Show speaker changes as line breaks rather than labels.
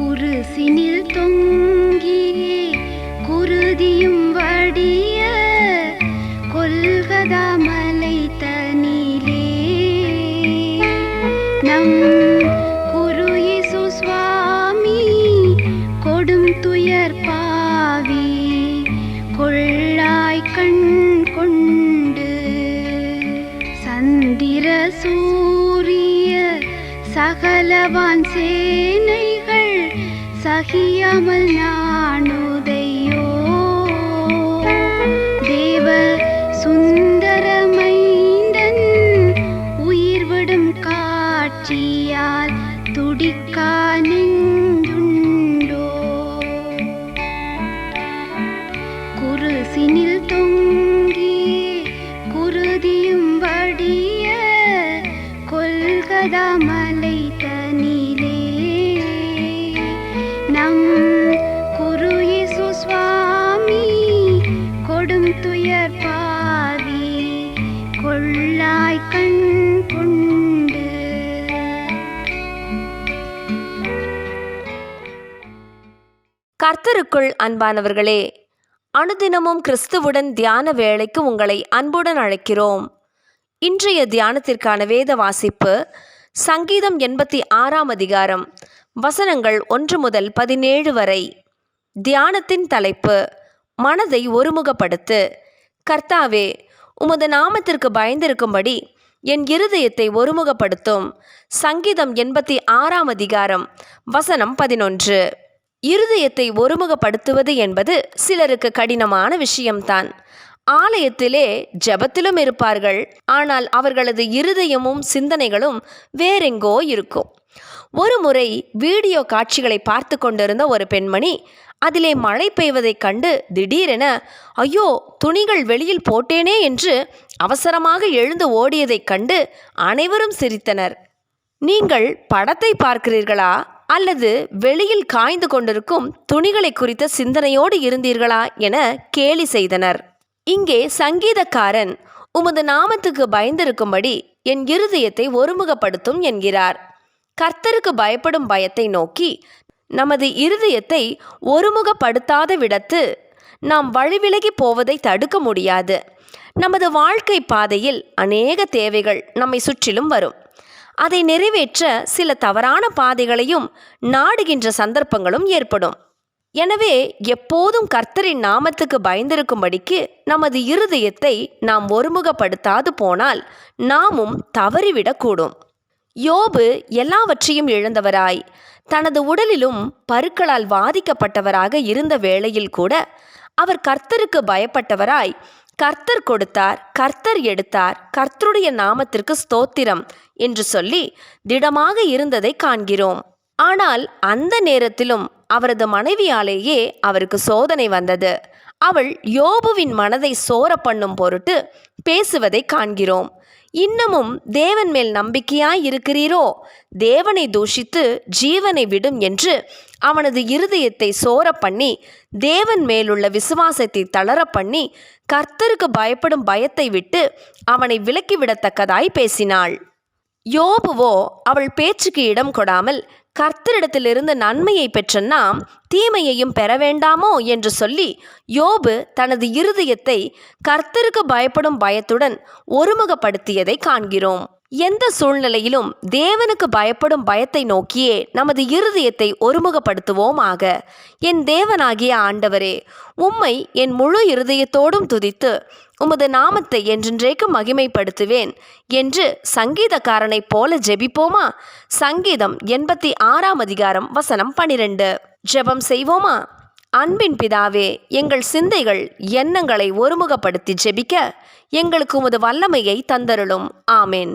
குருசினில் தொங்கியே குருதியும் வடிய கொல்கதா மலை தனிலே நம் குரு இயேசு சுவாமி கொடும் துயர் பாவி கொள்ளாய் கண் கொண்டு சந்திர சூரிய சகலவான் சேனைகள் சகியாமல் நாணுதையோ தேவ சுந்தரமைந்தன் உயிர் விடும் காட்சியால் துடிக்கா நெஞ்சுண்டோ குருசினில் தொங்கி குருதியும் வடிய கொல்கதா மலை தனிலே நம் குரு இயேசு சுவாமி கொடும் துயர் பாவி கொள்ளாய் கண் கொண்டு.
கர்த்தருக்குள் அன்பானவர்களே, அனுதினமும் கிறிஸ்துவுடன் தியான வேளைக்கு உங்களை அன்புடன் அழைக்கிறோம். இன்றைய தியானத்திற்கான வேத வாசிப்பு சங்கீதம் 86 அதிகாரம் வசனங்கள் 1 முதல் 17 வரை. தியானத்தின் தலைப்பு மனதை ஒருமுகப்படுத்து. கர்த்தாவே, உமது நாமத்திற்கு பயந்திருக்கும்படி என் இருதயத்தை ஒருமுகப்படுத்தும். சங்கீதம் 86 அதிகாரம் வசனம் 11. இருதயத்தை ஒருமுகப்படுத்துவது என்பது சிலருக்கு கடினமான விஷயம்தான். ஆலயத்திலே ஜெபத்திலும் இருப்பார்கள், ஆனால் அவர்களது இருதயமும் சிந்தனைகளும் வேறெங்கோ இருக்கும். ஒரு முறை வீடியோ காட்சிகளை பார்த்து கொண்டிருந்த ஒரு பெண்மணி அதிலே மழை பெய்வதைக் கண்டு திடீரென ஐயோ, துணிகள் வெளியில் போட்டேனே என்று அவசரமாக எழுந்து ஓடியதைக் கண்டு அனைவரும் சிரித்தனர். நீங்கள் படத்தை பார்க்கிறீர்களா அல்லது வெளியில் காய்ந்து கொண்டிருக்கும் துணிகளை குறித்த சிந்தனையோடு இருந்தீர்களா என கேலி செய்தனர். இங்கே சங்கீதக்காரன் உமது நாமத்துக்கு பயந்திருக்கும்படி என் இருதயத்தை ஒருமுகப்படுத்தும் என்கிறார். கர்த்தருக்கு பயப்படும் பயத்தை நோக்கி நமது இருதயத்தை ஒருமுகப்படுத்தாத விடத்து நாம் வழிவிலகி போவதை தடுக்க முடியாது. நமது வாழ்க்கை பாதையில் அநேக தேவைகள் நம்மை சுற்றிலும் வரும். அதை நிறைவேற்ற சில தவறான பாதைகளையும் நாடுகின்ற சந்தர்ப்பங்களும் ஏற்படும். எனவே எப்போதும் கர்த்தரின் நாமத்துக்கு பயந்திருக்கும்படிக்கு நமது இருதயத்தை நாம் ஒருமுகப்படுத்தாது போனால் நாமும் தவறிவிடக்கூடும். யோபு எல்லாவற்றையும் இழந்தவராய் தனது உடலிலும் பருக்களால் வாதிக்கப்பட்டவராக இருந்த வேளையில் கூட அவர் கர்த்தருக்கு பயப்பட்டவராய் கர்த்தர் கொடுத்தார், கர்த்தர் எடுத்தார், கர்த்தருடைய நாமத்திற்கு ஸ்தோத்திரம் என்று சொல்லி திடமாக இருந்ததை காண்கிறோம். ஆனால் அந்த நேரத்திலும் அவரது மனைவியாலேயே அவருக்கு சோதனை வந்தது. அவள் யோபுவின் மனதை சோர பண்ணும் பொருட்டு பேசுவதை காண்கிறோம். இன்னமும் தேவன் மேல் நம்பிக்கையாய் இருக்கிறீரோ? தேவனை தூஷித்து ஜீவனை விடும் என்று அவனது இருதயத்தை சோர பண்ணி தேவன் மேலுள்ள விசுவாசத்தை தளர பண்ணி கர்த்தருக்கு பயப்படும் பயத்தை விட்டு அவனை விலக்கிவிடத்தக்கதாய் பேசினாள். யோபுவோ அவள் பேச்சுக்கு இடம் கொடாமல் கர்த்தரிடத்திலிருந்து நன்மையை பெற்ற நாம் தீமையையும் பெற வேண்டாமோ என்று சொல்லி யோபு தனது இருதயத்தை கர்த்தருக்கு பயப்படும் பயத்துடன் ஒருமுகப்படுத்தியதை காண்கிறோம். எந்த சூழ்நிலையிலும் தேவனுக்கு பயப்படும் பயத்தை நோக்கியே நமது இருதயத்தை ஒருமுகப்படுத்துவோம் ஆக. என் தேவனாகிய ஆண்டவரே, உம்மை என் முழு இருதயத்தோடும் துதித்து உமது நாமத்தை என்றென்றைக்கு மகிமைப்படுத்துவேன் என்று சங்கீதக்காரனைப் போல ஜெபிப்போமா? சங்கீதம் 86 அதிகாரம் வசனம் 12. ஜெபம் செய்வோமா? அன்பின் பிதாவே, எங்கள் சிந்தைகள் எண்ணங்களை ஒருமுகப்படுத்தி ஜெபிக்க எங்களுக்கு உமது வல்லமையை தந்தருளும். ஆமேன்.